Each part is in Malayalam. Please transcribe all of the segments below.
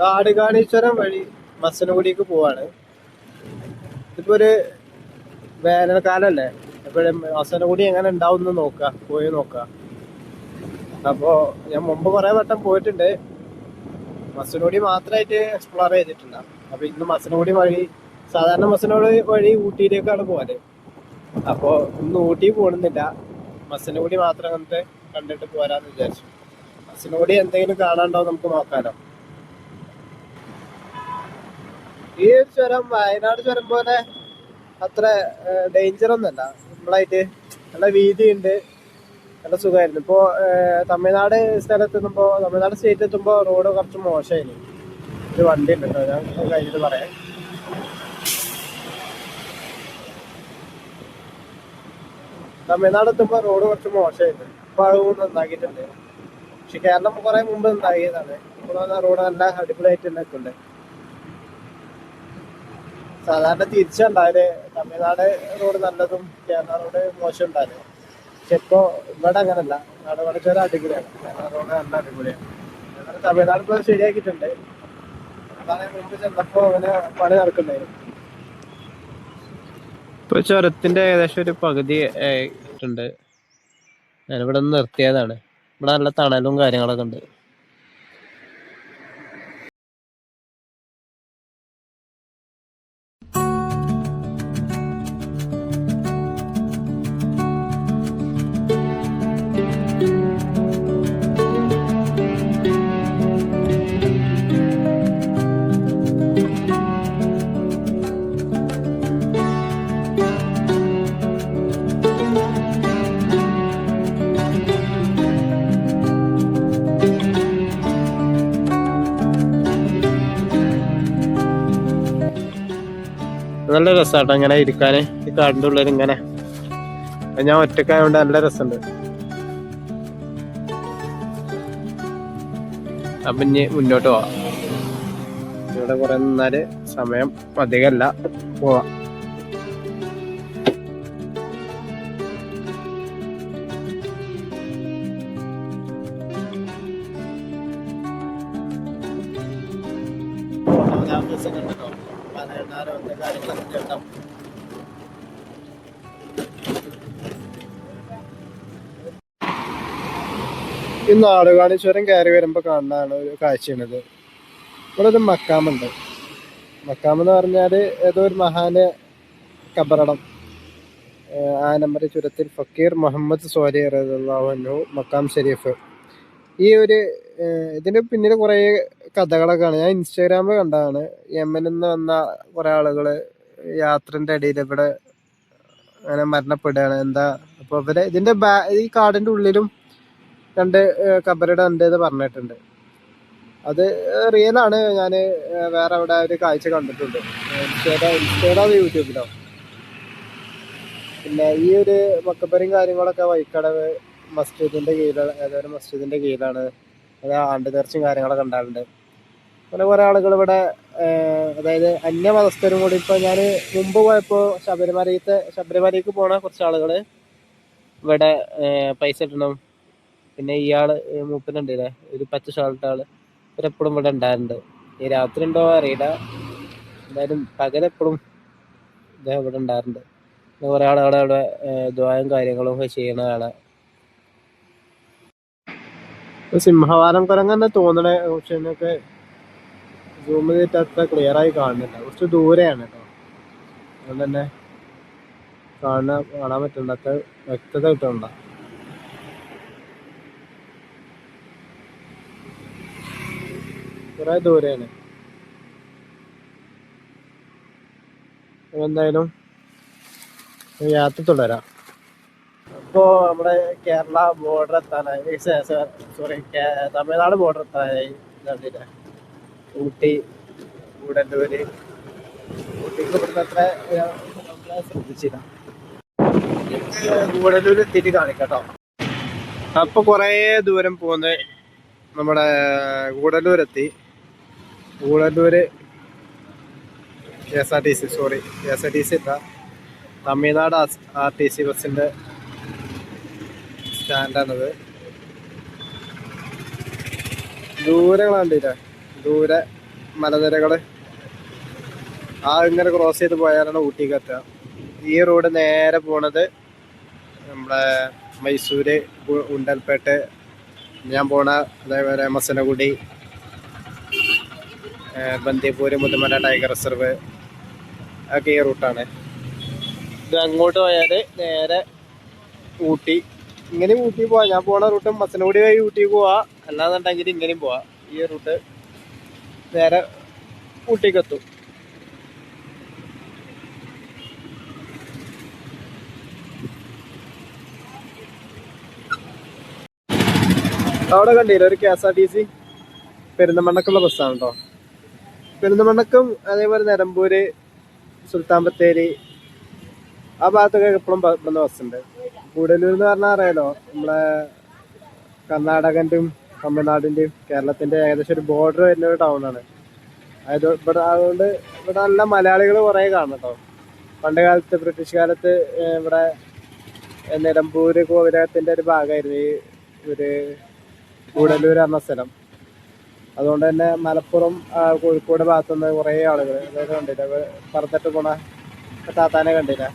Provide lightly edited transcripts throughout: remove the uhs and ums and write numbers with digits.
കാടുകാണീശ്വരം വഴി മസനഗുഡിക്ക് പോവാണ്. ഇതിപ്പോ ഒരു വേനൽക്കാലല്ലേ, എപ്പോഴും മസനഗുഡി എങ്ങനെ ഉണ്ടാവും നോക്കാം, പോയി നോക്കാം. അപ്പോൾ ഞാൻ മുമ്പ് കുറേ വട്ടം പോയിട്ടുണ്ട്, മസനഗുഡി മാത്രമായിട്ട് എക്സ്പ്ലോർ ചെയ്തിട്ടില്ല. അപ്പോൾ ഇന്ന് മസനഗുഡി വഴി, സാധാരണ മസനഗുഡി വഴി ഊട്ടിയിലേക്കാണ് പോകാറ്. അപ്പോൾ ഇന്ന് ഊട്ടി പോകണമെന്നില്ല, മസനഗുഡി മാത്രം അങ്ങനത്തെ കണ്ടിട്ട് പോരാന്ന് വിചാരിച്ചു. മസനഗുഡി എന്തെങ്കിലും കാണാനുണ്ടോ നമുക്ക് നോക്കാലോ. ഈ ഒരു ചുരം വയനാട് ചുരം പോലെ അത്ര ഡേഞ്ചർ ഒന്നല്ല, സിമ്പിളായിട്ട് നല്ല വീതിയുണ്ട്, നല്ല സുഖമായിരുന്നു. ഇപ്പോൾ തമിഴ്നാട് സ്ഥലത്തെത്തുമ്പോൾ, തമിഴ്നാട് സ്റ്റേറ്റ് എത്തുമ്പോൾ റോഡ് കുറച്ച് മോശമായിരുന്നു. ഒരു വണ്ടി ഉണ്ട് കേട്ടോ, ഞാൻ കഴിഞ്ഞിട്ട് പറയാം. തമിഴ്നാട് എത്തുമ്പോൾ റോഡ് കുറച്ച് മോശമായിരുന്നു, ഇപ്പോൾ അത് നന്നാക്കിയിട്ടുണ്ട്. പക്ഷെ കേരളം കുറെ മുമ്പ് നന്നാക്കിയതാണ്. ഇപ്പോൾ റോഡ് നല്ല അടിപൊളിയായിട്ട് ഉണ്ടാക്കുന്നുണ്ട്. സാധാരണ തിരിച്ചുണ്ടായാല് തമിഴ്നാട് റോഡ് നല്ലതും കേരള റോഡ് മോശം ഉണ്ടായാല്. പക്ഷെ ഇപ്പൊ ഇവിടെ അങ്ങനല്ല, നാടുകടച്ചോര അടിപൊളിയാണ്, കേരള റോഡ് നല്ല അടിപൊളിയാണ്. തമിഴ്നാട് ഇപ്പോൾ ശരിയാക്കിയിട്ടുണ്ട്. അതാണ് മുമ്പ് ചെന്നപ്പോ അങ്ങനെ പണി നടക്കുന്നുണ്ടായിരുന്നു. ഇപ്പൊ ചുരത്തിന്റെ ഏകദേശം ഒരു പകുതി ആയിട്ടുണ്ട്. ഞാനിവിടെ നിന്ന് നിർത്തിയതാണ്. ഇവിടെ നല്ല തണലും കാര്യങ്ങളൊക്കെ ഉണ്ട്. നല്ല രസമാട്ടോ ഇങ്ങനെ ഇരിക്കാന്, ഈ കാടിന്റെ ഉള്ളിൽ ഇങ്ങനെ. ഞാൻ ഒറ്റക്കായതുകൊണ്ട് നല്ല രസമുണ്ട്. അപ്പൊ ഇനി മുന്നോട്ട് പോവാം. ഇവിടെ കുറെ നിന്നാല് സമയം അധികമല്ല, പോവാം. ഈ നാടുകാണീശ്വരം കയറി വരുമ്പോ കാണുന്നതാണ് ഒരു കാഴ്ചയാണിത്. ഇവിടെ ഒരു മക്കാമുണ്ട്. മക്കാമെന്ന് പറഞ്ഞാല് ഏതോ ഒരു മഹാന് കബറടം, ആനമ്പര ചുരത്തിൽ ഫക്കീർ മുഹമ്മദ് സ്വാലി റളിയല്ലാഹു അൻഹു മക്കാം ഷരീഫ്. ഈ ഒരു ഇതിന് പിന്നിൽ കുറേ കഥകളൊക്കെയാണ്. ഞാൻ ഇൻസ്റ്റാഗ്രാമിൽ കണ്ടതാണ്. യമനിൽ നിന്ന് വന്ന കുറെ ആളുകള് യാത്രന്റെ ഇടയിൽ ഇവിടെ അങ്ങനെ മരണപ്പെടുകയാണ്. എന്താ അപ്പൊ ഇവരെ ഇതിന്റെ ഈ കാടിന്റെ ഉള്ളിലും രണ്ട് കബറിടം ഉണ്ട് എന്ന് പറഞ്ഞിട്ടുണ്ട്. അത് റിയൽ ആണ്. ഞാൻ വേറെ അവിടെ ഒരു കാഴ്ച കണ്ടിട്ടുണ്ട്, ഇൻസ്റ്റയിലോ യൂട്യൂബിലോ. പിന്നെ ഈ ഒരു മക്കബറയും കാര്യങ്ങളൊക്കെ വൈക്കടവ് മസ്ജിദിന്റെ കീഴിലാണ്, ഏതൊരു മസ്ജിദിന്റെ കീഴിലാണ്. അത് ആണ്ട് നേർച്ചയും കാര്യങ്ങളൊക്കെ ഉണ്ടാകുന്നുണ്ട്. അങ്ങനെ കുറെ ആളുകൾ ഇവിടെ, അതായത് അന്യമതസ്ഥരും കൂടി. ഇപ്പൊ ഞാൻ മുമ്പ് പോയപ്പോ ശബരിമലയ്ക്ക് പോണ കുറച്ച് ആളുകള് ഇവിടെ പൈസ ഇടണം. പിന്നെ ഇയാള് മൂപ്പനുണ്ടല്ലേ, ഒരു പച്ച ഷർട്ട് ആള്, ഇവരെപ്പോഴും ഇവിടെ ഉണ്ടായിട്ടുണ്ട്. ഈ രാത്രി ഉണ്ടോ അറിയില്ല, എന്തായാലും പകലെപ്പോഴും ഇദ്ദേഹം ഇവിടെ ഉണ്ടായിട്ടുണ്ട്. കുറെ ആളുകളെ അവിടെ ദ്വായും കാര്യങ്ങളും ഒക്കെ ചെയ്യണതാണ്. സിംഹവാലം കുരങ്ങ് തന്നെ തോന്നണേ, പക്ഷെ എന്നൊക്കെ സൂം ചെയ്തിട്ട് അത്ര ക്ലിയർ ആയി കാണുന്നില്ല, കുറച്ച് ദൂരെയാണ് കേട്ടോ. അതുകൊണ്ട് തന്നെ കാണാൻ പറ്റുന്നുണ്ട്, അത്ര വ്യക്തത കിട്ടുന്നുണ്ട. കുറെ ദൂരെയാണ്. എന്തായാലും യാത്ര തുടരാം. ഇപ്പോ നമ്മുടെ കേരള ബോർഡർ എത്താനായി, സോറി തമിഴ്നാട് ബോർഡർ എത്താനായി. കണ്ടില്ലേ, ഊട്ടി ഗൂഡല്ലൂര്. ഊട്ടിക്ക് ഇവിടുന്ന് അത്ര ശ്രദ്ധിച്ചില്ല. ഗൂഡല്ലൂര് എത്തിയിട്ട് കാണിക്കാട്ടോ. അപ്പൊ കൊറേ ദൂരം പോന്ന് നമ്മുടെ ഗൂഡല്ലൂരെത്തി. ഗൂഡല്ലൂര് KSRTC ഇല്ല, തമിഴ്നാട് RTC ബസിന്റെ സ്റ്റാൻഡാണത്. ദൂരെ കണ്ടില്ല, ദൂരെ മലനിരകള് ഇങ്ങനെ ക്രോസ് ചെയ്ത് പോയാലാണ് ഊട്ടിക്ക് എത്തുക. ഈ റോഡ് നേരെ പോണത് നമ്മുടെ മൈസൂര്, ഗുണ്ടൽപേട്ട്, ഞാൻ പോണ അതേപോലെ മസനഗുഡി, ബന്ദിപ്പൂര്, മുതുമല ടൈഗർ റിസർവ് ഒക്കെ ഈ റൂട്ടാണ്. ഇത് അങ്ങോട്ട് പോയാൽ നേരെ ഊട്ടി. ഇങ്ങനെ ഊട്ടി പോവാം. ഞാൻ പോണ റൂട്ട് മസനഗുഡി വഴി ഊട്ടിക്ക് പോവാ, അല്ലാന്നുണ്ടെങ്കിൽ ഇങ്ങനെയും പോവാ. ഈ റൂട്ട് നേരെ ഊട്ടിക്ക് എത്തും. അവിടെ കണ്ടില്ല ഒരു KSRTC പെരിന്തമണ്ണക്കുള്ള ബസ്സാണ് കേട്ടോ. പെരിന്തമണ്ണക്കും അതേപോലെ നിലമ്പൂര്, സുൽത്താൻ ബത്തേരി ആ ഭാഗത്തൊക്കെ എപ്പോഴും ഇവിടുന്ന് ബസ്സുണ്ട്. കൂടല്ലൂർ എന്ന് പറഞ്ഞാൽ അറിയാലോ, നമ്മളെ കർണാടകന്റെയും തമിഴ്നാടിന്റെയും കേരളത്തിന്റെ ഏകദേശം ഒരു ബോർഡർ വരുന്ന ഒരു ടൗൺ ആണ്. അതുകൊണ്ട് ഇവിടെ നല്ല മലയാളികൾ കുറെ കാണും കേട്ടോ. പണ്ട് കാലത്ത് ബ്രിട്ടീഷ് കാലത്ത് ഇവിടെ നിലമ്പൂര് കോവിലകത്തിന്റെ ഒരു ഭാഗമായിരുന്നു ഈ ഒരു കൂടല്ലൂർ എന്ന സ്ഥലം. അതുകൊണ്ട് തന്നെ മലപ്പുറം, കോഴിക്കോട് ഭാഗത്തുനിന്ന് കുറേ ആളുകൾ അതായത് കണ്ടില്ല, പറത്തിട്ട് പോണ താത്താനെ കണ്ടില്ല,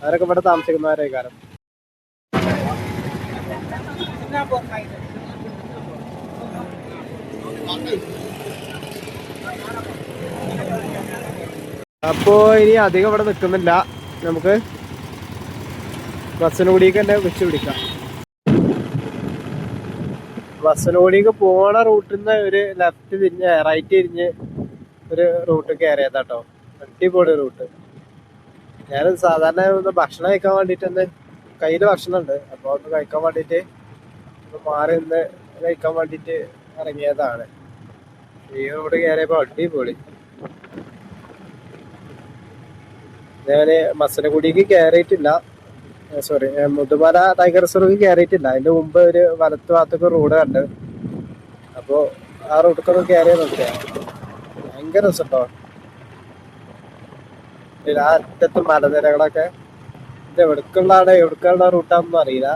അവരൊക്കെ ഇവിടെ താമസിക്കുന്നവരെ കാലം. അപ്പോ ഇനി അധികം ഇവിടെ നിൽക്കുന്നില്ല, നമുക്ക് ബസ്സിനുകൂടിക്ക് തന്നെ വെച്ച് പിടിക്കാം. ബസ്സിനുകൂടിക്ക് പോണ റൂട്ടിൽ നിന്ന് ഒരു ലെഫ്റ്റ് തിരിഞ്ഞ് റൈറ്റ് തിരിഞ്ഞ് ഒരു റൂട്ട് കയറിയതാട്ടോ. അടിപൊളി റൂട്ട്. ഞാൻ സാധാരണ ഒന്ന് ഭക്ഷണം കഴിക്കാൻ വേണ്ടിട്ട് കയ്യിൽ ഭക്ഷണം ഉണ്ട്, അപ്പോൾ ഒന്ന് കഴിക്കാൻ വേണ്ടിട്ട് മാറി നിന്ന് കഴിക്കാൻ വേണ്ടിട്ട് ഇറങ്ങിയതാണ്. ഈ റോഡ് കയറിയപ്പോ അടിപൊളി. ഞാന് മസനഗുഡിക്ക് കയറിയിട്ടില്ല, സോറി മുതുമല ടൈഗർ റിസർവ് കയറിയിട്ടില്ല. അതിന്റെ മുമ്പ് ഒരു വലത്ത് ഭാഗത്തൊക്കെ റോഡ് കണ്ട്, അപ്പോ ആ റൂട്ടൊക്കെ കയറിയ നോക്കിയാ ഭയങ്കര രസട്ടോ. ആ അറ്റത്ത് മലനിരകളൊക്കെ. ഇത് എവിടേക്കുള്ള റൂട്ടാണെന്നൊന്നും അറിയില്ല.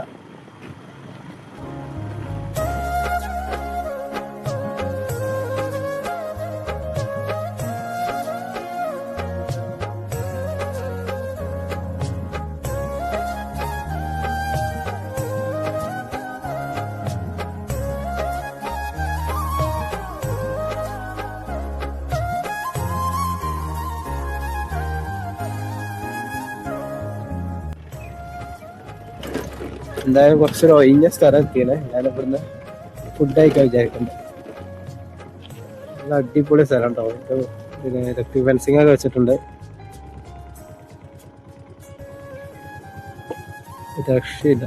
എന്തായാലും കുറച്ചൊരു ഒഴിഞ്ഞ സ്ഥലം എത്തിയാണ്. ഞാൻ ഇവിടുന്ന് ഫുഡ് കഴിക്കാൻ വിചാരിക്കുന്നുണ്ട്. നല്ല അടിപൊളി സ്ഥലം ഉണ്ടാവും. ഇലക്ട്രിക് ഫെൻസിങ് ഒക്കെ വെച്ചിട്ടുണ്ട്. രക്ഷയില്ല.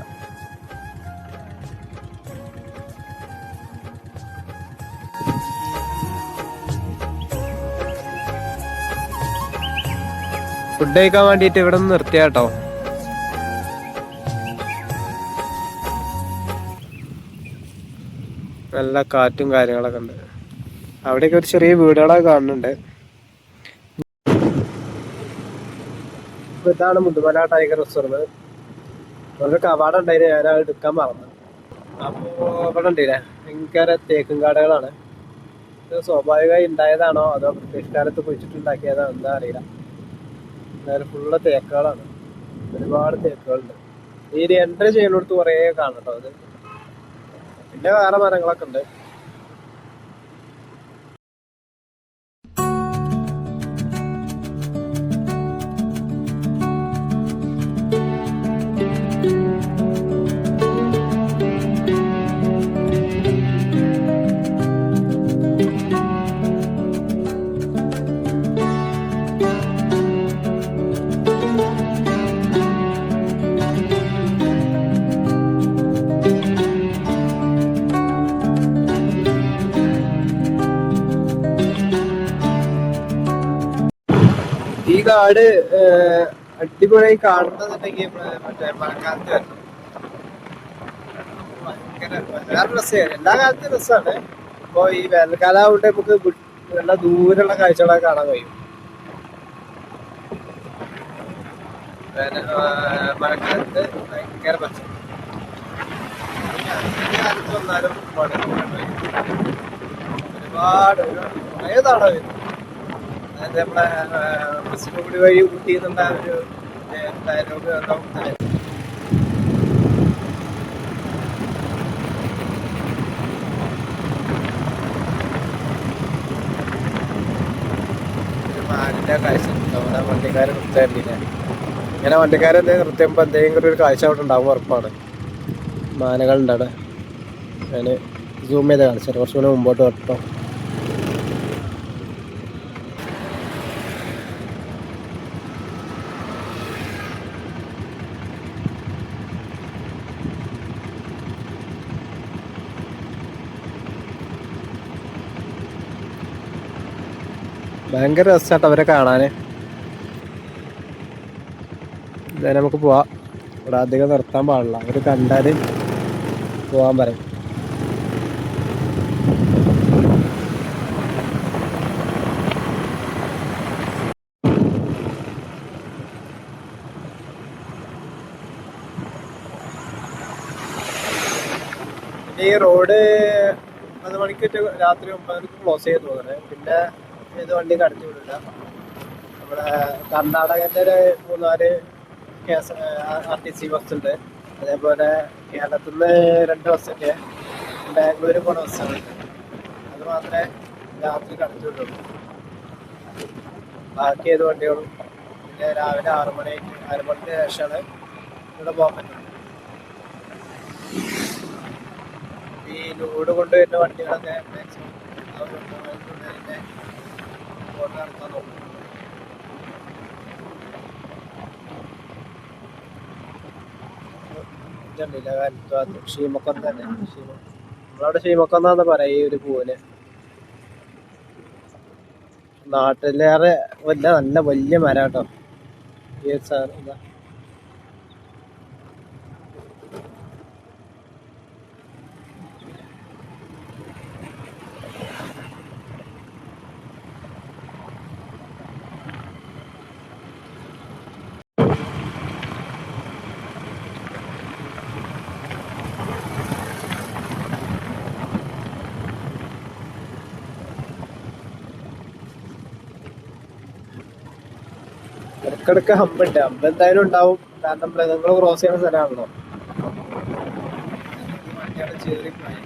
ഫുഡ് കഴിക്കാൻ വേണ്ടിയിട്ട് ഇവിടെ നിന്ന് നിർത്തിയാട്ടോ. നല്ല കാറ്റും കാര്യങ്ങളൊക്കെ ഉണ്ട്. അവിടെയൊക്കെ ഒരു ചെറിയ വീടുകളൊക്കെ കാണുന്നുണ്ട്. ഇതാണ് മുതുമല ടൈഗർ റിസർവ്. ഒരു കവാടം ഉണ്ടായിരുന്നു, ഞാൻ എടുക്കാൻ മറന്നു. അപ്പോ ഇവിടെ ഉണ്ടില്ലേ ഭയങ്കര തേക്കും കാടുകളാണ്. ഇത് സ്വാഭാവികമായി ഉണ്ടായതാണോ അതോ ബ്രിട്ടീഷ് കാലത്ത് കുഴിച്ചിട്ടുണ്ടാക്കിയതാണോ എന്താ അറിയില്ല. എന്തായാലും ഫുള്ള് തേക്കുകളാണ്, ഒരുപാട് തേക്കുകളുണ്ട്. ഈ എൻട്രി ചെയ്യുന്നിടത്ത് കുറേ കാണട്ടോ. അത് പിന്നെ വേറെ മരങ്ങളൊക്കെ ഉണ്ട്. ഈ കാട് അടിപൊളിയായി കാണുന്നുണ്ടെങ്കിൽ മറ്റേ മഴക്കാലത്ത് വരണം. ഭയങ്കര വേറെ രസമാണ്. എല്ലാ കാലത്തും രസമാണ്. അപ്പൊ ഈ വേനൽക്കാലം ആവുകൊണ്ട് നമുക്ക് നല്ല ദൂരമുള്ള കാഴ്ചകളൊക്കെ കാണാൻ കഴിയും. മഴക്കാലത്ത് ഭയങ്കര പച്ച. കാലത്ത് വന്നാലും ഒരുപാട് കുറേ നാളെ വരും. അതായത് നമ്മളെ ബസ്സിലൂടെ വഴി ഊട്ടി എന്നുള്ള ഒരു ഡയലോഗ് മാനിൻ്റെ കാഴ്ച നമ്മുടെ വണ്ടിക്കാരെ നിർത്താറില്ല. ഇങ്ങനെ വണ്ടിക്കാരെ എന്തെങ്കിലും നിർത്തുമ്പോൾ എന്തെങ്കിലും ഒരു കാഴ്ച അവിടെ ഉണ്ടാവും, ഉറപ്പാണ്. മാനകളുണ്ട് അവിടെ. ഞാൻ സൂം ചെയ്ത് കാണിച്ചത് കുറച്ചുകൂടെ മുമ്പോട്ട് കേട്ടോ. ഭയങ്കര രസമായിട്ട് അവരെ കാണാൻ. ഇതായാലും നമുക്ക് പോവാം. ഇവിടെ അധികം നിർത്താൻ പാടില്ല, അവർ കണ്ടാൽ പോവാൻ പറയും. ഈ റോഡ് 9 മണിക്ക് രാത്രി 9 മണിക്ക് ക്ലോസ് ചെയ്ത് തോന്നുന്നത്. പിന്നെ ഏത് വണ്ടി കടത്തി വിടില്ല. നമ്മുടെ കർണാടകൻ്റെ ഒരു 3-4 RTC ബസ്സുണ്ട്. അതേപോലെ കേരളത്തിൽ നിന്ന് 2 ബസ്സുണ്ട്. ബാംഗ്ലൂർ പോണ ബസ്സാണ്. അത് മാത്രമേ രാത്രി കടത്തി വിടുള്ളൂ. ബാക്കി ഏത് വണ്ടികളും പിന്നെ രാവിലെ 6 മണിക്ക് ശേഷമാണ് ഇവിടെ പോകാൻ പറ്റുന്നത്. ഈ ലോഡ് കൊണ്ടുവരുന്ന വണ്ടികളൊക്കെ മാക്സിമം റോഡ് നടത്താൻ നോക്കും. ഷീമക്കൊന്ന തന്നെ, നമ്മളവിടെ ഷീമക്കൊന്നാന്ന് പറയാം ഈ ഒരു പൂവിന്. നാട്ടിലേറെ നല്ല വലിയ മരം കേട്ടോ ഈ സാധനം. ഇടക്കിടക്ക് ഹമ്പുണ്ട്. ഹമ്പ് എന്തായാലും ഉണ്ടാവും, കാരണം മൃഗങ്ങൾ ക്രോസ് ചെയ്യുന്ന സ്ഥലമാണല്ലോ. വണ്ടിയാണ് ചേറിപ്പോയി.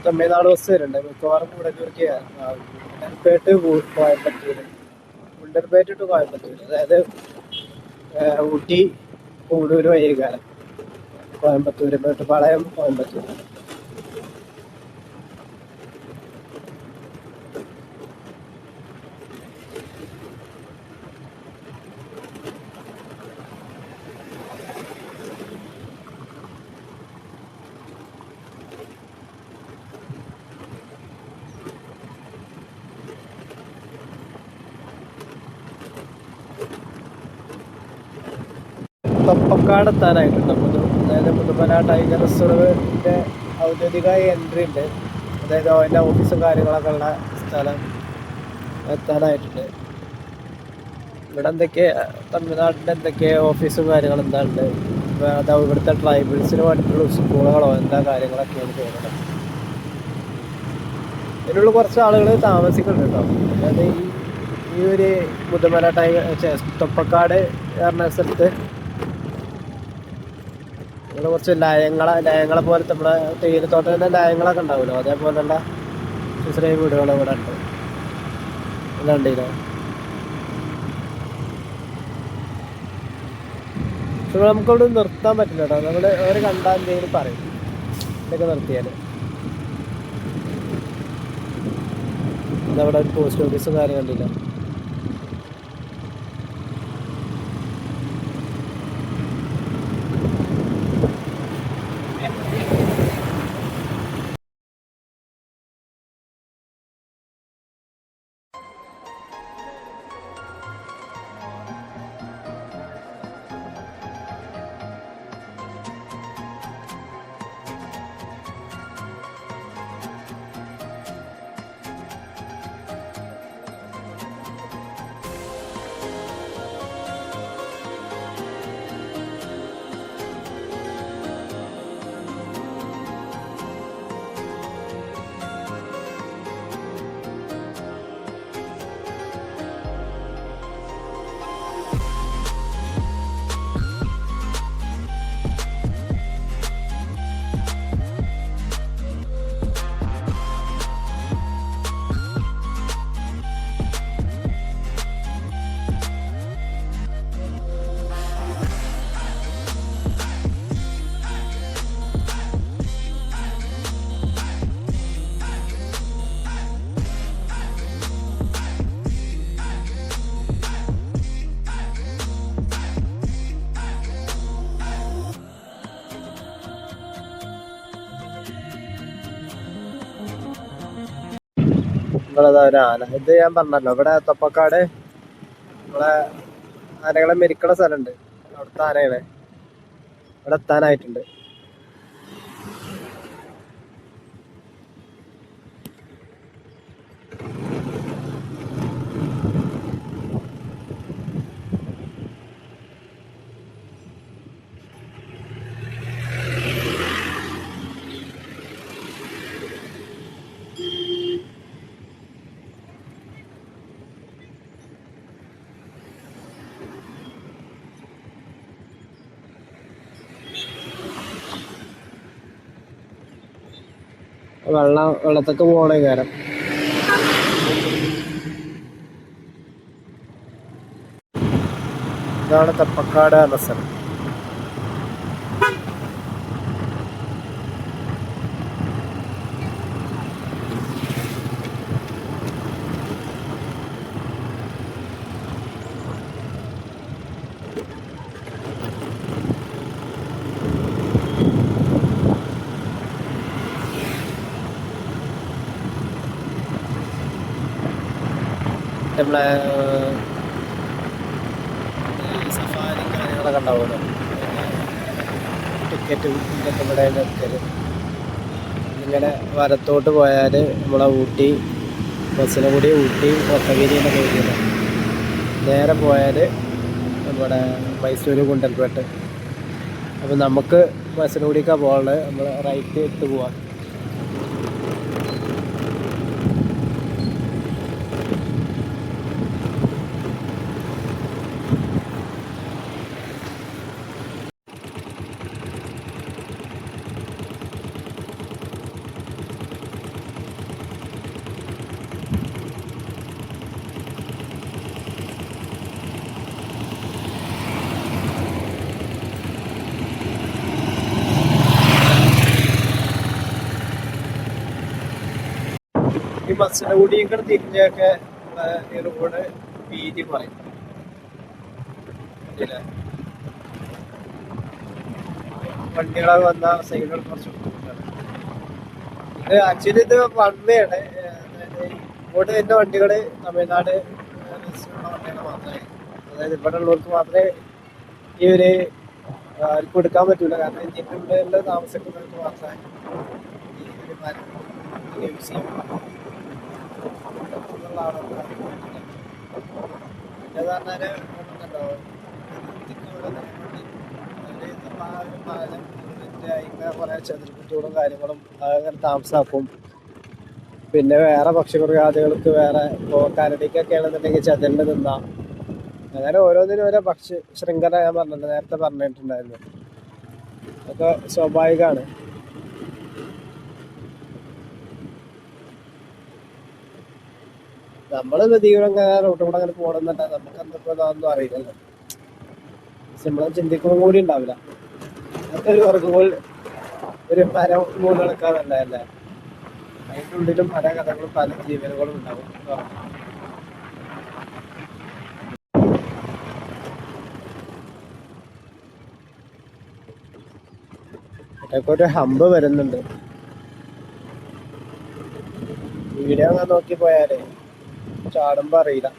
തമിഴ്നാട് ബസ് വരുന്നുണ്ട് മിക്കവാറും. കൂടല്ലൂർക്ക് ഗുണ്ടൽപേട്ട് കോയമ്പത്തൂര്, ഗുണ്ടൽപേട്ട് ടു കോയമ്പത്തൂര്, അതായത് ഊട്ടി കൂടൂര് വൈകാരം കോയമ്പത്തൂര്, മേട്ടുപ്പാളയം കോയമ്പത്തൂര്. തൊപ്പക്കാട് എത്താനായിട്ടുണ്ട്. അതായത് മുതുമല ടൈഗർ റിസർവിൻ്റെ ഔദ്യോഗിക എൻട്രി ഉണ്ട്. അതായത് അതിൻ്റെ ഓഫീസും കാര്യങ്ങളൊക്കെ ഉള്ള സ്ഥലം എത്താനായിട്ടുണ്ട്. ഇവിടെ എന്തൊക്കെ തമിഴ്നാട്ടിൻ്റെ എന്തൊക്കെ ഓഫീസും കാര്യങ്ങളും എന്താ ഉണ്ട്. അതാ ഇവിടുത്തെ ട്രൈബൽസിന് വേണ്ടിയിട്ടുള്ള സ്കൂളുകളോ എന്താ കാര്യങ്ങളൊക്കെയാണ് തോന്നുന്നത്. ഇതിനുള്ള കുറച്ച് ആളുകൾ താമസിക്കുന്നുണ്ട് കേട്ടോ. അതായത് ഈ ഒരു മുതുമല ടൈഗർ തൊപ്പക്കാട് പറഞ്ഞ സ്ഥലത്ത് ഇവിടെ കുറച്ച് ലയങ്ങളെ പോലത്തെ നമ്മുടെ തേയിലത്തോട്ടത്തിൻ്റെ ലയങ്ങളൊക്കെ ഉണ്ടാവുമല്ലോ, അതേപോലെയുള്ള ചെറിയ വീടുകൾ ഇവിടെ ഉണ്ട്. ഇവിടെ ഉണ്ടല്ലോ. പക്ഷെ നമുക്കവിടെ നിർത്താൻ പറ്റില്ല കേട്ടോ. നമ്മൾ അവരെ കണ്ടാൽ എന്തെങ്കിലും പറയും ഇതൊക്കെ നിർത്തിയാൽ. അവിടെ ഒരു പോസ്റ്റ് ഓഫീസും കാര്യം കണ്ടില്ല. ഇവിടെ ഒരു ആന. ഇത് ഞാൻ പറഞ്ഞല്ലോ, ഇവിടെ തൊപ്പക്കാട് നമ്മളെ ആനകളെ മെരിക്കണ സ്ഥലമുണ്ട്. അവിടുത്തെ ആനയാണ്. ഇവിടെ എത്താനായിട്ടുണ്ട്. വെള്ളത്തൊക്കെ പോകണേ കാരം. ഇതാണ് തെപ്പക്കാട് എന്ന സ്ഥലം. നമ്മളെ സഫാരി കാര്യങ്ങളൊക്കെ ഉണ്ടാവുമല്ലോ, ടിക്കറ്റ് ഇതൊക്കെ ഇവിടെ നിർത്തല്. ഇങ്ങനെ വലത്തോട്ട് പോയാൽ നമ്മളെ ഊട്ടി ബസ്സിനുകൂടി ഊട്ടി കൊട്ടഗിരിയുടെ പോയില്ല. നേരെ പോയാൽ നമ്മുടെ മൈസൂർ ഗുണ്ടൽപേട്ട്. അപ്പം നമുക്ക് ബസ്സിനുകൂടിക്കാണ് പോകാനുള്ളത്. നമ്മൾ റൈറ്റ് ഇട്ട് പോവാം. ഈ ബസ്സിനെ കൂടിയൊക്കെ തിരിഞ്ഞൊക്കെ ഈ റോഡ് വീതി പറയും. വണ്ടികളൊക്കെ വന്ന സൈഡുകൾ കുറച്ച് ബുദ്ധിമുട്ടാണ്. ഇത് ആക്ച്വലി ഇത് വൺ വേ ആണ്. ഇങ്ങോട്ട് വരുന്ന വണ്ടികൾ തമിഴ്നാട് വണ്ടികൾ മാത്രമേ, അതായത് ഇവിടെ ഉള്ളവർക്ക് മാത്രമേ ഈ ഒരു ആർക്കും എടുക്കാൻ പറ്റൂല. കാരണം ഇതിൻ്റെ ഉള്ളിൽ താമസിക്കുന്നവർക്ക് മാത്രമേ ഈ ഒരു മരം യൂസ് ചെയ്യാൻ പിന്നെന്ന് പറഞ്ഞാല് പാലം കുറെ ചെറുകുട്ടികളും കാര്യങ്ങളും അങ്ങനെ താമസാക്കും. പിന്നെ വേറെ പക്ഷിമൃഗാദികൾക്ക് വേറെ കരടിക്കൊക്കെ ആണെന്നുണ്ടെങ്കിൽ ചെതലിന് തിന്നാം. അങ്ങനെ ഓരോന്നിനും ഓരോ പക്ഷി ശൃംഖല ഞാൻ പറഞ്ഞിട്ടുണ്ട്, നേരത്തെ പറഞ്ഞിട്ടുണ്ടായിരുന്നു. അതൊക്കെ സ്വാഭാവികമാണ്. നമ്മള് തീവ്രം റോട്ട് കൂടെ അങ്ങനെ പോകണമെന്നല്ല, നമുക്ക് എന്തൊക്കെ അതൊന്നും അറിയില്ലല്ലോ. നമ്മളെ ചിന്തിക്കണം കൂടി ഉണ്ടാവില്ല. അതൊക്കെ ഒരു വർഗങ്ങൾ ഒരു മരം മൂന്ന് നടക്കാന്നല്ലേ. അതിന്റെ ഉള്ളിലും പല കഥകളും പല ജീവനുകളും ഉണ്ടാവും. ഇതൊക്കെ ഒരു ഹമ്പ് വരുന്നുണ്ട്. വീഡിയോ അങ്ങനെ നോക്കി പോയാലേ ചാടുമ്പോ അറിയില്ല.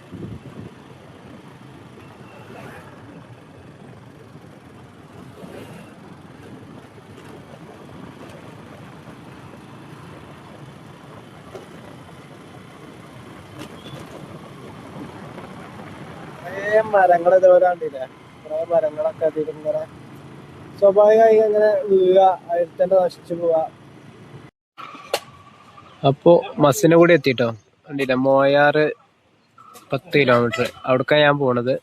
മരങ്ങൾ ഇതുപോലെ കണ്ടില്ലേ, കുറെ മരങ്ങളൊക്കെ അതിലിങ്ങനെ സ്വാഭാവികമായി അങ്ങനെ വീഴുക, അതിൽ തന്നെ നശിച്ചു പോവാ. അപ്പോ മസിനെ കൂടി എത്തിട്ടോ, കണ്ടില്ല, മോയാറ് 10 കിലോമീറ്റർ അവിടേക്കാണ് ഞാൻ പോണത്.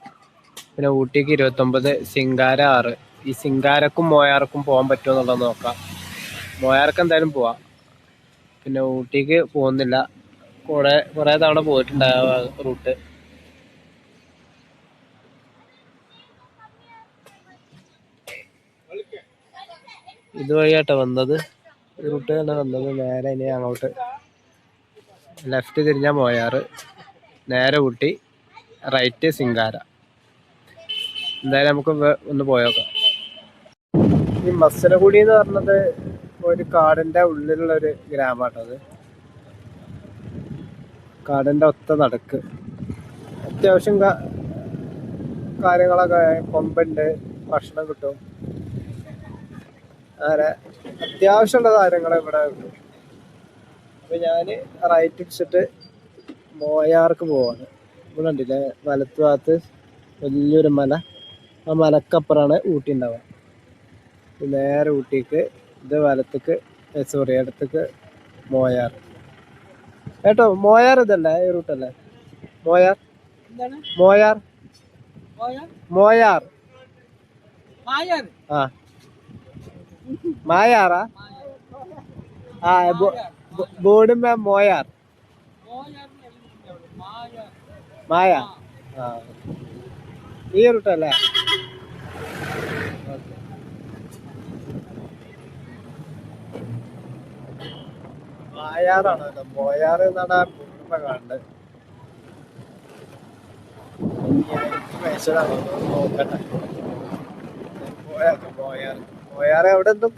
പിന്നെ ഊട്ടിക്ക് 29, സിംഗാര 6. ഈ സിംഗാരക്കും മോയാർക്കും പോകാൻ പറ്റുമോ എന്നുള്ളത് നോക്കാം. മോയാർക്ക് എന്തായാലും പോവാം. പിന്നെ ഊട്ടിക്ക് പോകുന്നില്ല, കുറെ തവണ പോയിട്ടുണ്ട് ആ റൂട്ട്. ഇതുവഴിയാട്ടോ വന്നത്, ഈ റൂട്ട് തന്നെ വന്നത്. നേരെ ഇനി അങ്ങോട്ട് ലെഫ്റ്റ് തിരിഞ്ഞാൽ മോയാറ്, നേരെ ഊട്ടി, റൈറ്റ് സിംഗാര. എന്തായാലും നമുക്ക് ഒന്ന് പോയോക്കാം. ഈ മസനഗുഡി എന്ന് പറഞ്ഞത് ഒരു കാടിന്റെ ഉള്ളിലുള്ള ഒരു ഗ്രാമമാട്ടത്. കാടിന്റെ ഒത്ത നടുക്ക് അത്യാവശ്യം കാര്യങ്ങളൊക്കെ, കൊമ്പുണ്ട്, ഭക്ഷണം കിട്ടും, അങ്ങനെ അത്യാവശ്യമുള്ള കാര്യങ്ങൾ ഇവിടെ കിട്ടും. അപ്പൊ ഞാന് റൈറ്റ് അടിച്ചിട്ട് മോയാർക്ക് പോവാണ്. ഇവിടെ ഉണ്ടല്ലേ വലത്ത് ഭാഗത്ത് വലിയൊരു മല, ആ മലക്കപ്പുറമാണ് ഊട്ടി ഉണ്ടാവുക. നേരെ ഊട്ടിക്ക്, ഇത് വലത്തേക്ക്, സോറി ഇടത്തേക്ക് മോയാർ. കേട്ടോ, മോയാർ ഇതല്ലേ, ഈ റൂട്ടല്ലേ മോയാർ? മോയാർ മോയാർ ആ മായാറാ? ആ ബോർഡ് മേ മോയാർ മായ. ആ ഈ റൂട്ടല്ലേ? മായാറാണല്ലോ, മോയാർ എന്നാണ് പൂർണ്ണ കാണുന്നത്. നോക്കട്ടെ, മോയാർ. മോയാറ് അവിടെ എന്തും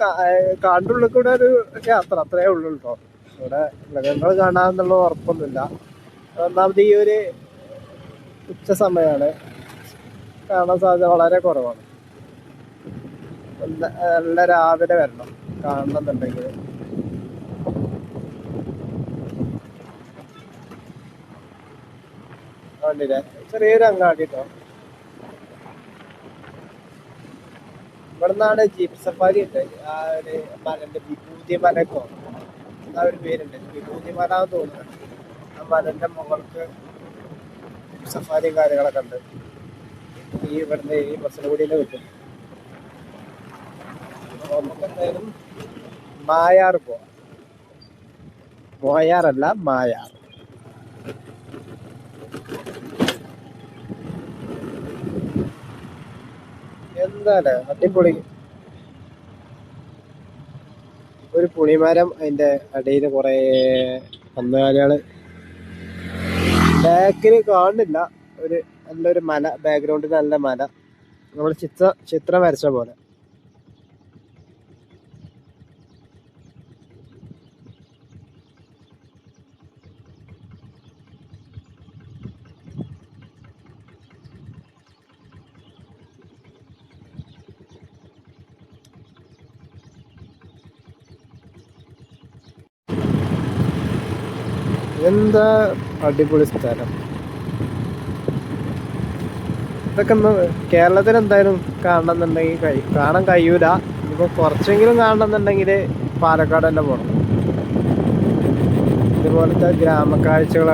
കാണ്ടുള്ളിൽ കൂടെ ഒരു യാത്ര, അത്രേ ഉള്ളൂ കേട്ടോ. ഇവിടെ മൃഗങ്ങൾ കാണാന്നുള്ള ഉറപ്പൊന്നുമില്ല. ഒന്നാമത് ഈ ഒരു ഉച്ച സമയമാണ്, കാണാൻ സാധ്യത വളരെ കുറവാണ്. നല്ല രാവിലെ വരണം കാണണമെന്നുണ്ടെങ്കിൽ. കണ്ടില്ലേ, ചെറിയൊരു അങ്ങാടി കേട്ടോ. ഇവിടെ നിന്നാണ് ജീപ്പ് സഫാരി ഉണ്ട്. ആ ഒരു മലന്റെ വിഭൂതി മലക്കോ ആ ഒരു പേരുണ്ട്, വിഭൂതി മല എന്ന് തോന്നുന്നുണ്ട്. ആ മലന്റെ മുകൾക്ക് സഫാരിയും കാര്യങ്ങളൊക്കെ ഉണ്ട്. ഈ ഇവിടുന്ന് ഈ മസനഗുഡിയിൽ കിട്ടും. നമുക്ക് എന്തായാലും മായാർ പോവാം. മോയാറല്ല, മായാർ. എന്താണ് അടിപൊളി ഒരു പുളിമരം, അതിന്റെ അടിയിൽ കുറെ കന്നുകാലികള്. ബാക്കില് കാണുന്നില്ല, ഒരു നല്ലൊരു മല, ബാക്ക്ഗ്രൗണ്ടിൽ നല്ല മല, നമ്മൾ ചിത്രം വരച്ച പോലെ. എന്താ അടിപൊളി സ്ഥലം. ഇതൊക്കെ കേരളത്തിൽ എന്തായാലും കാണണമെന്നുണ്ടെങ്കിൽ കാണാൻ കഴിയൂല. ഇപ്പൊ കുറച്ചെങ്കിലും കാണണമെന്നുണ്ടെങ്കിൽ പാലക്കാട് തന്നെ പോകണം. ഇതുപോലത്തെ ഗ്രാമക്കാഴ്ചകൾ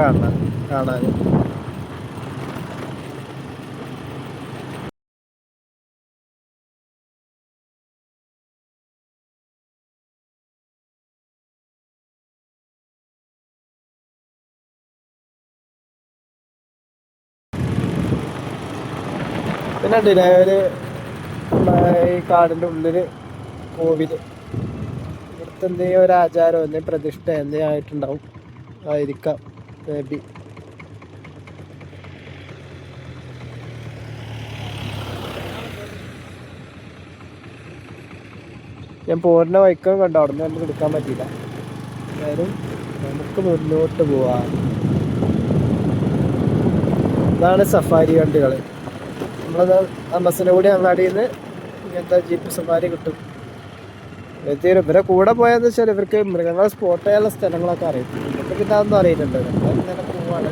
കാണാൻ. പിന്നെ ഉണ്ടല്ലേ ഒരു ഈ കാടിന്റെ ഉള്ളില് കോവില്. ഇവിടുത്തെ സ്ഥലത്ത് എന്തെങ്കിലും ഒരു ആചാരം എന്തെങ്കിലും പ്രതിഷ്ഠ എന്തെങ്കിലും ആയിട്ടുണ്ടാവും, ആയിരിക്കാം മേ ബി. ഞാൻ പോരുന്ന വൈക്കം കണ്ടോ, അവിടെ നിന്ന് നമുക്ക് എടുക്കാൻ പറ്റിയില്ല. എന്തായാലും നമുക്ക് മുന്നോട്ട് പോവാം. ഇതാണ് സഫാരി വണ്ടികൾ. നമ്മളത് അമ്പലത്തിലൂടെ അങ്ങാടിയിൽ നിന്ന് ഇങ്ങനത്തെ ജീപ്പ് സഫാരി കിട്ടും. ഇവരെ കൂടെ പോയെന്ന് വെച്ചാൽ ഇവർക്ക് മൃഗങ്ങളെ സ്പോട്ട് ചെയ്യാനുള്ള സ്ഥലങ്ങളൊക്കെ അറിയും. ഇവർക്ക് പിന്നെ അതൊന്നും അറിയുന്നുണ്ട്. നമ്മളിങ്ങനെ പോവാണ്,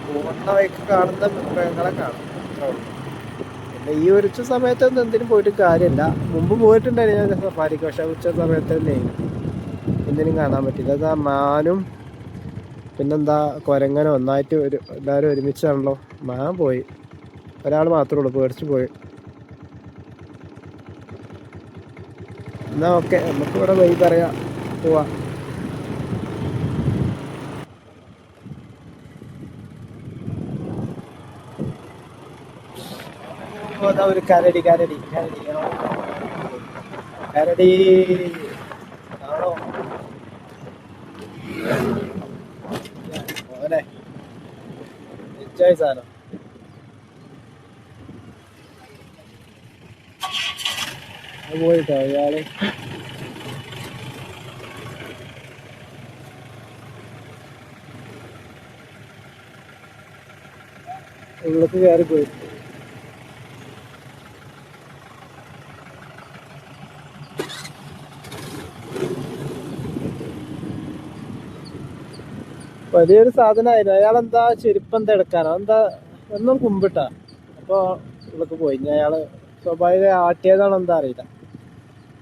പോകുന്ന വഴിക്ക് കാണുന്ന മൃഗങ്ങളെ കാണും. പിന്നെ ഈ ഉച്ച സമയത്തൊന്നും എന്തിനും പോയിട്ട് കാര്യമില്ല. മുമ്പ് പോയിട്ടുണ്ടായിരുന്നു ഞാൻ സഫാരിക്ക്, പക്ഷെ ഉച്ച സമയത്ത് തന്നെ എന്തിനും കാണാൻ പറ്റില്ല. അതാ മാനും പിന്നെന്താ കുരങ്ങനും ഒന്നായിട്ട് എല്ലാവരും ഒരുമിച്ചാണല്ലോ. മാൻ പോയി, ഒരാൾ മാത്രമേ ഉള്ളൂ, പേടിച്ച് പോയി. എന്നാ ഓക്കെ, നമുക്കിവിടെ വഴി പറയാം, പോവാ. ഒരു കരടി കരടി കരടി കരടി ആണോ മോനെ, സാധനം. പോയിട്ടോ അയാള്. ഉള്ളിലേക്ക് കയറി പോയി. വലിയൊരു സാധനമായിരുന്നു. അയാളെന്താ ചെരുപ്പെന്താ എടുക്കാനോ എന്താ ഒന്നും കുമ്പിട്ടാ, അപ്പോൾ ഉള്ളിലേക്ക് പോയി. അയാള് സ്വാഭാവിക ആട്ടിയതാണോ എന്താ അറിയില്ല.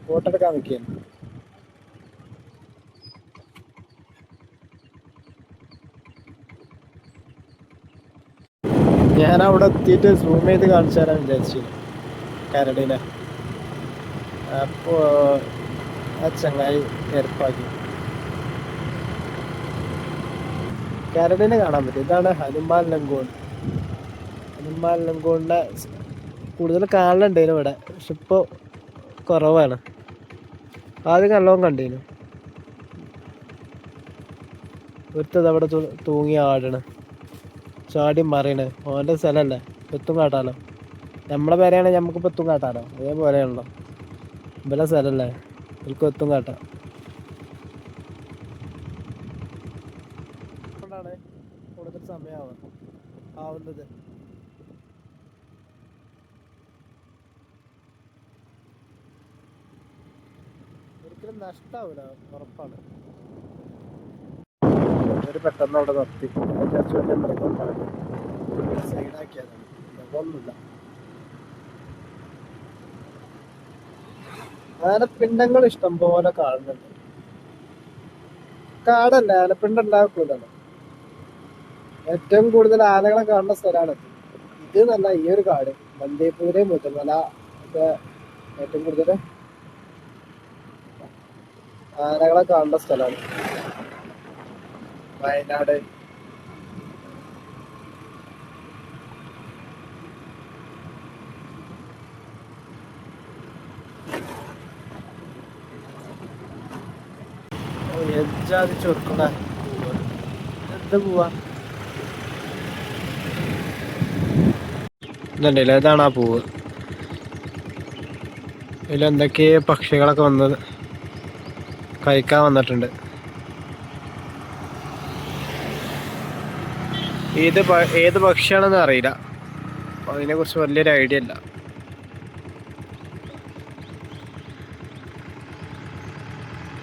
ഫോട്ടോ എടുക്കാൻ നിൽക്കുകയാണ്. ഞാൻ അവിടെ എത്തിയിട്ട് സൂം ചെയ്ത് കാണിച്ചു തരാൻ വിചാരിച്ചു കരടിനെ. അപ്പോൾ ആ ചങ്ങായി ഏർപ്പാക്കി. കരടിനെ കാണാൻ പറ്റും. ഇതാണ് ഹനുമാൻ ലംഗൂൺ. ഹനുമാൻ ലംഗൂണിനെ കൂടുതൽ കാണലുണ്ടേനു ഇവിടെ, പക്ഷെ ഇപ്പോൾ കുറവാണ്. ആദ്യം നല്ലോണം കണ്ടീനു. ഒരുത്തത് അവിടെ തൂങ്ങി ആടണ്, ചാടി മറിയണ്. ഓൻ്റെ സ്ഥലമല്ലേ, എത്തും കാട്ടാലോ. നമ്മളെ പേരെയാണെങ്കിൽ നമുക്കിപ്പോൾ എത്തും കാട്ടാലോ, അതേപോലെയാണല്ലോ. ഇവലെ സ്ഥലമല്ലേ, എനിക്ക് എത്തും കാട്ടാം. അതുകൊണ്ടാണ് കൂടുതൽ സമയമാവുന്നത്. ഒരിക്കലും നഷ്ടാവൂല, ഉറപ്പാണ്. ഒരു പെട്ടെന്ന് അവിടെ നിർത്തി സൈഡാക്കിയതാണ്, ഒന്നുമില്ല. ആനപ്പിണ്ടങ്ങൾ ഇഷ്ടം പോലെ കാണുന്നുണ്ട്. കാടല്ല, ആനപ്പിണ്ടം ഉണ്ടാക്കൂലല്ലോ. ഏറ്റവും കൂടുതൽ ആനകളെ കാണുന്ന സ്ഥലമാണ് ഇത് നല്ല ഈ ഒരു കാട്. ബന്ദേപ്പൂര്, മുതൽമല ഒക്കെ ഏറ്റവും കൂടുതൽ ആനകളെ കാണുന്ന സ്ഥലമാണ്. വയനാട് എജാതി ചൊറുക്കണ എന്ത് പോവാ ഇതുണ്ടല്ലോ, ഇതാണ് ആ പൂവ്. ഇതിലെന്തൊക്കെ പക്ഷികളൊക്കെ വന്നത് കഴിക്കാൻ വന്നിട്ടുണ്ട്. ഏത് പക്ഷിയാണെന്ന് അറിയില്ല, അതിനെ കുറിച്ച് വലിയൊരു ഐഡിയ ഇല്ല.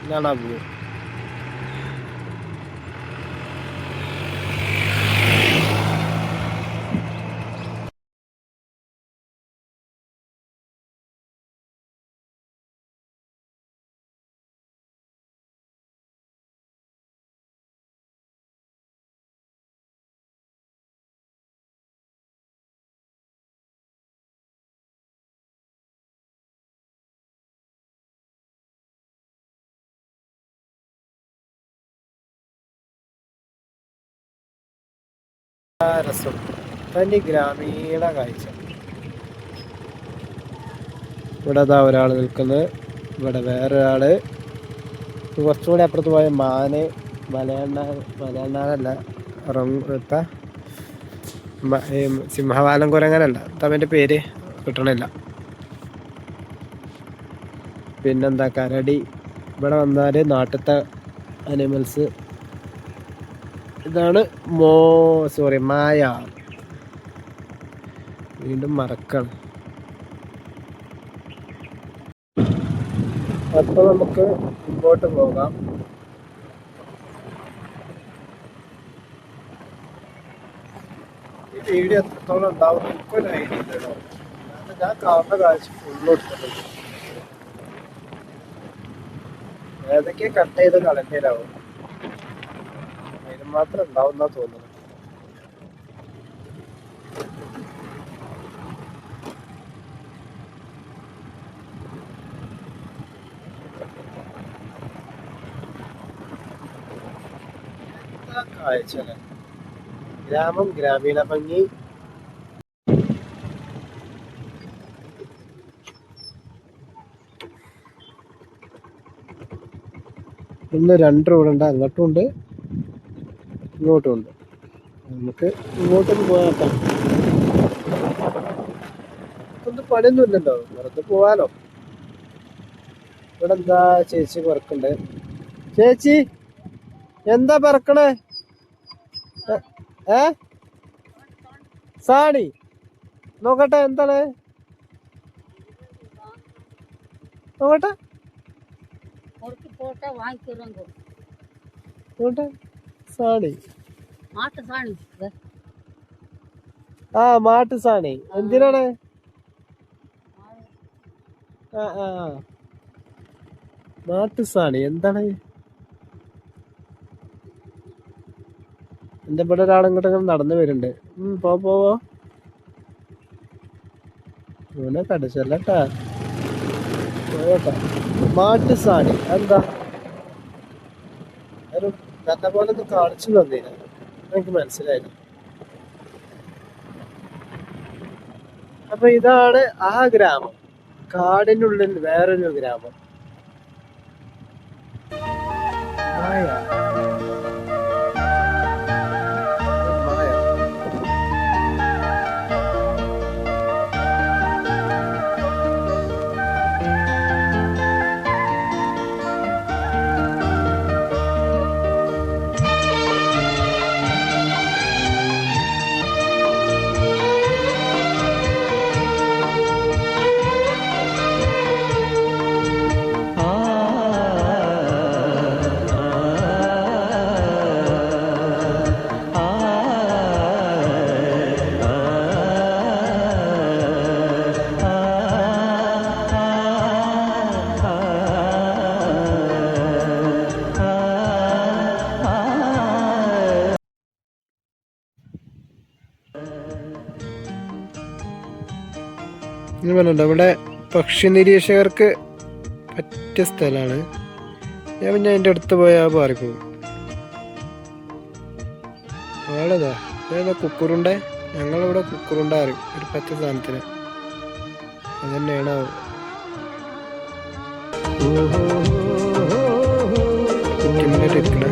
ഇതാണ് ആ പൂവ്. രസം, തനി ഗ്രാമീണ കാഴ്ച. ഇവിടെ അതാ ഒരാൾ നിൽക്കുന്നത്, ഇവിടെ വേറൊരാള് കുറച്ചുകൂടി അപ്പുറത്ത് പോയ മാന് മലയണ്ണാനല്ല എത്ത സിംഹവാലം കുരങ്ങനല്ല അവൻ്റെ പേര് കിട്ടണില്ല. പിന്നെന്താ കരടി. ഇവിടെ വന്നാൽ നാട്ടിലത്തെ അനിമൽസ്. ഇതാണ് മായാർ. വീണ്ടും മറക്കണം. അപ്പോൾ നമുക്ക് മുമ്പോട്ട് പോകാം. ഈ വീഡിയോ എത്രത്തോളം ഉണ്ടാവും എനിക്കൊരു ഐഡിയ ഇല്ലല്ലോ. ഞാൻ കാണുന്ന കാഴ്ച ഫുള്ള് എടുത്തിട്ടുണ്ട്. ഏതൊക്കെ കട്ട് ചെയ്ത് കളഞ്ഞാലാവും. അതിന് മാത്രം ഉണ്ടാവുന്ന തോന്നുന്നു. കാഴ്ച ഗ്രാമം, ഗ്രാമീണ ഭംഗി. ഇന്ന് 2 റോഡുണ്ട്, അങ്ങോട്ടും ഉണ്ട് ഇങ്ങോട്ടും ഉണ്ട്. നമുക്ക് ഇങ്ങോട്ടൊന്ന് പോയാക്കാം. ഒന്നും പണിയൊന്നും ഇല്ലല്ലോ, വെറുതെ പോവാലോ. ഇവിടെ എന്താ ചേച്ചി പറക്കണ്ട്. ചേച്ചി എന്താ പറക്കണേ? സാണി നോക്കട്ടെ, എന്താണ് നോക്കട്ടെ. സാണി, മാട്ട് സാണി എന്തിനാണ്? മാട്ട് സാണി എന്താണ്? എന്റെ ഇവിടെ ഒരാളിങ്ങോട്ട് നടന്നു വരുന്നുണ്ട്. പോവോ ഇവനെ കടിച്ചല്ലട്ടാ. പോയോട്ടെ. മാട്ട് സാണി എന്താ? ഒരു നല്ല പോലെ ഒന്ന് കാണിച്ചു തന്നീന, എനിക്ക് മനസ്സിലായില്ല. അപ്പൊ ഇതാണ് ആ ഗ്രാമം. കാടിനുള്ളിൽ വേറൊരു ഗ്രാമം. ഇവിടെ പക്ഷി നിരീക്ഷകർക്ക് പറ്റിയ സ്ഥലമാണ്. ഞാൻ പിന്നെ അതിൻ്റെ അടുത്ത് പോയാൽ മാറിപ്പോകും. ആളതാ കുക്കുറുണ്ട. ഞങ്ങളിവിടെ കുക്കുറുണ്ട അറിയും, ഒരു പച്ച സാധനത്തിന്. അതന്നെയാണ് ഇരിക്കണേ.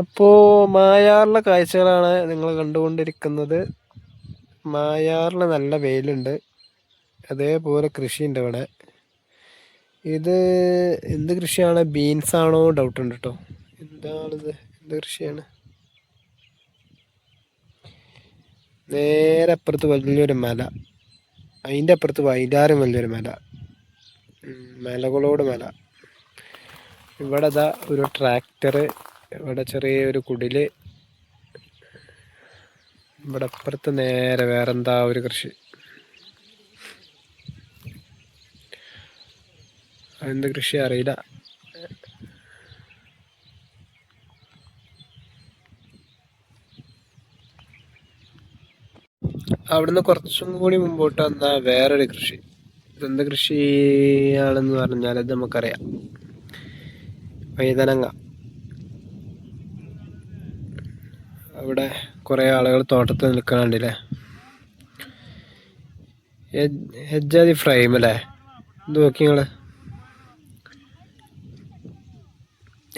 അപ്പോൾ മായാറിലെ കാഴ്ചകളാണ് നിങ്ങൾ കണ്ടുകൊണ്ടിരിക്കുന്നത്. മായാറിൽ നല്ല വെയിലുണ്ട്, അതേപോലെ കൃഷിയുണ്ട് ഇവിടെ. ഇത് എന്ത് കൃഷിയാണ്? ബീൻസ് ആണോ ഡൗട്ട് ഉണ്ട് കേട്ടോ. എന്താണിത്? എന്ത് കൃഷിയാണ്? നേരെ അപ്പുറത്ത് വലിയൊരു മല, അതിൻ്റെ അപ്പുറത്ത് വൈതാരം വലിയൊരു മല, മലകളോട് മല. ഇവിടെ ഇതാ ഒരു ട്രാക്ടർ, ഇവിടെ ചെറിയൊരു കുടില്, ഇവിടെ അപ്പുറത്ത് നേരെ വേറെന്താ ഒരു കൃഷി. എന്ത് കൃഷി അറിയില്ല. അവിടുന്ന് കുറച്ചും കൂടി മുമ്പോട്ട് വന്നാൽ വേറൊരു കൃഷി. ഇതെന്ത് കൃഷിയാണെന്ന് പറഞ്ഞാൽ അത് നമുക്കറിയാം. വഴുതനങ്ങ. അവിടെ കുറേ ആളുകൾ തോട്ടത്തിൽ നിൽക്കണുണ്ടല്ലേ. ഹെജ്ജാതി ഫ്രെയിം അല്ലേ, ഇത് നോക്കി നിങ്ങള്.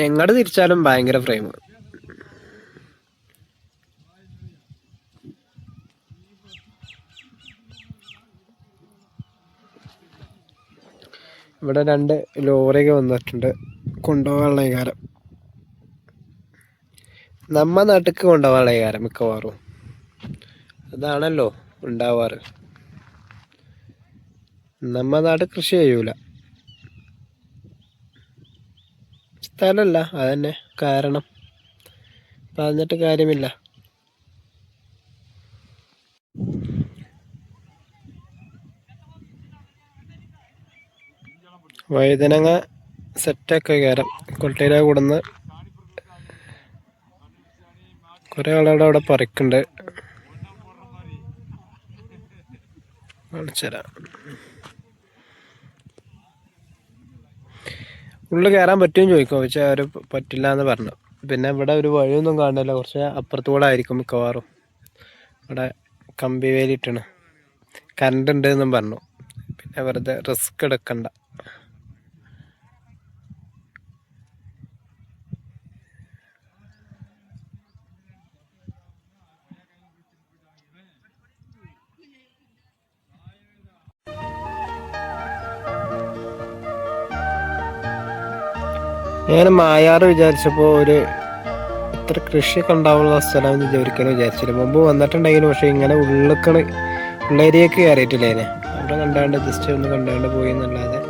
എങ്ങോട്ട് തിരിച്ചാലും ഭയങ്കര ഫ്രെയിം. ഇവിടെ 2 ലോറിയൊക്കെ വന്നിട്ടുണ്ട് കൊണ്ടുപോകാനുള്ള വികാരം. നമ്മ നാട്ടിക്ക് കൊണ്ടുപോകാനുള്ള വികാരം മിക്കവാറും അതാണല്ലോ ഉണ്ടാവാറ്. നമ്മ നാട് കൃഷി ചെയ്യൂല, സ്ഥലമല്ല, അതന്നെ കാരണം. പറഞ്ഞിട്ട് കാര്യമില്ല. വഴുതനങ്ങ സെറ്റൊക്കെ കയറാം. കൊട്ടയില കൂടുന്ന് കുറെ ആളുകൾ അവിടെ പറിക്കുന്നുണ്ട്. കാണിച്ചുതരാം. ഉള്ളിൽ കയറാൻ പറ്റുമെന്ന് ചോദിക്കും, പക്ഷെ അവർ പറ്റില്ല എന്ന് പറഞ്ഞു. പിന്നെ ഇവിടെ ഒരു വഴിയൊന്നും കാണില്ല, കുറച്ച് അപ്പുറത്തുകൂടെ ആയിരിക്കും മിക്കവാറും. ഇവിടെ കമ്പി വേലിയിട്ടാണ്, കറണ്ട് ഉണ്ട് എന്നും പറഞ്ഞു. പിന്നെ വെറുതെ റിസ്ക് എടുക്കണ്ട. ഞാൻ മായാറ് വിചാരിച്ചപ്പോൾ ഒരു ഇത്ര കൃഷിയൊക്കെ ഉണ്ടാവുള്ള സ്ഥലം ഒരിക്കലും വിചാരിച്ചില്ല. മുമ്പ് വന്നിട്ടുണ്ടെങ്കിലും പക്ഷെ ഇങ്ങനെ ഉള്ളേരിയൊക്കെ കയറിയിട്ടില്ലേനെ. അവിടെ കണ്ടാണ്ട് ജസ്റ്റ് ഒന്ന് കണ്ടാണ്ട് പോയി എന്നല്ലാതെ.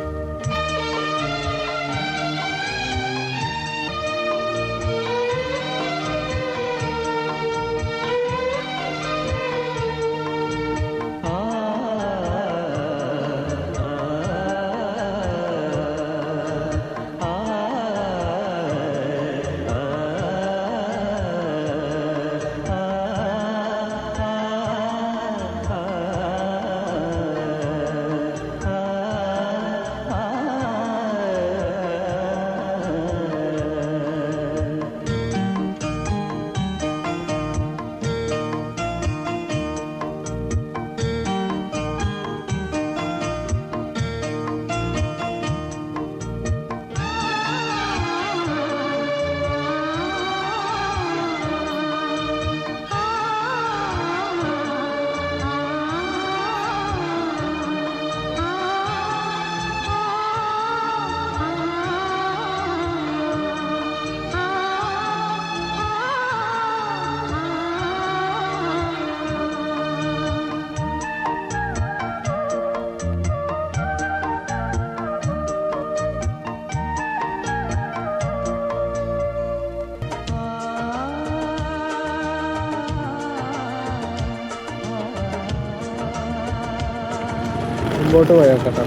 മുമ്പോട്ട് പോയേക്കട്ടോ.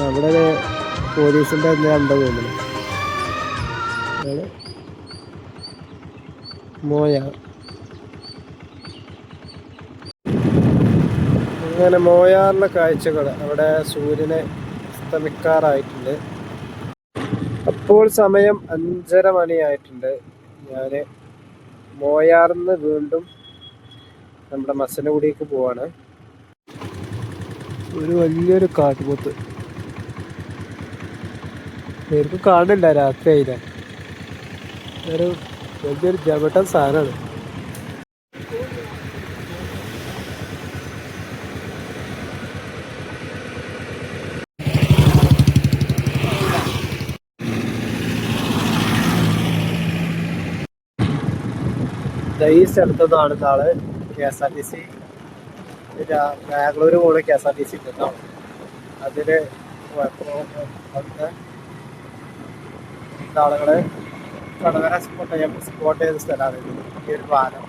അവിടെ പോലീസിന്റെ ഉണ്ടോ തോന്നുന്നു. മോയാർ. അങ്ങനെ മോയാറിലെ കാഴ്ചകൾ. അവിടെ സൂര്യനെ അസ്തമിക്കാറായിട്ടുണ്ട്. അപ്പോൾ സമയം 5:30 മണിയായിട്ടുണ്ട്. ഞാൻ മോയാറിന്ന് വീണ്ടും നമ്മുടെ മസനഗുഡിക്ക് പോവാണ്. ഒരു വലിയൊരു കാട്ടുപോത്ത്. നേരിട്ട് കാണില്ല, രാത്രി ആയില്ല. ഒരു വലിയൊരു ജബട്ടൻ സാധനമാണ്. ഈ സ്ഥലത്താണ് നാളെ KSRTC ബാംഗ്ലൂർ പോണ KSRTC ഉണ്ടാവും. അതില് അവിടുത്തെ ആളുകള് കടവര സ്പോട്ട് ചെയ്ത സ്ഥലമാണ് ഈ ഒരു പാലം.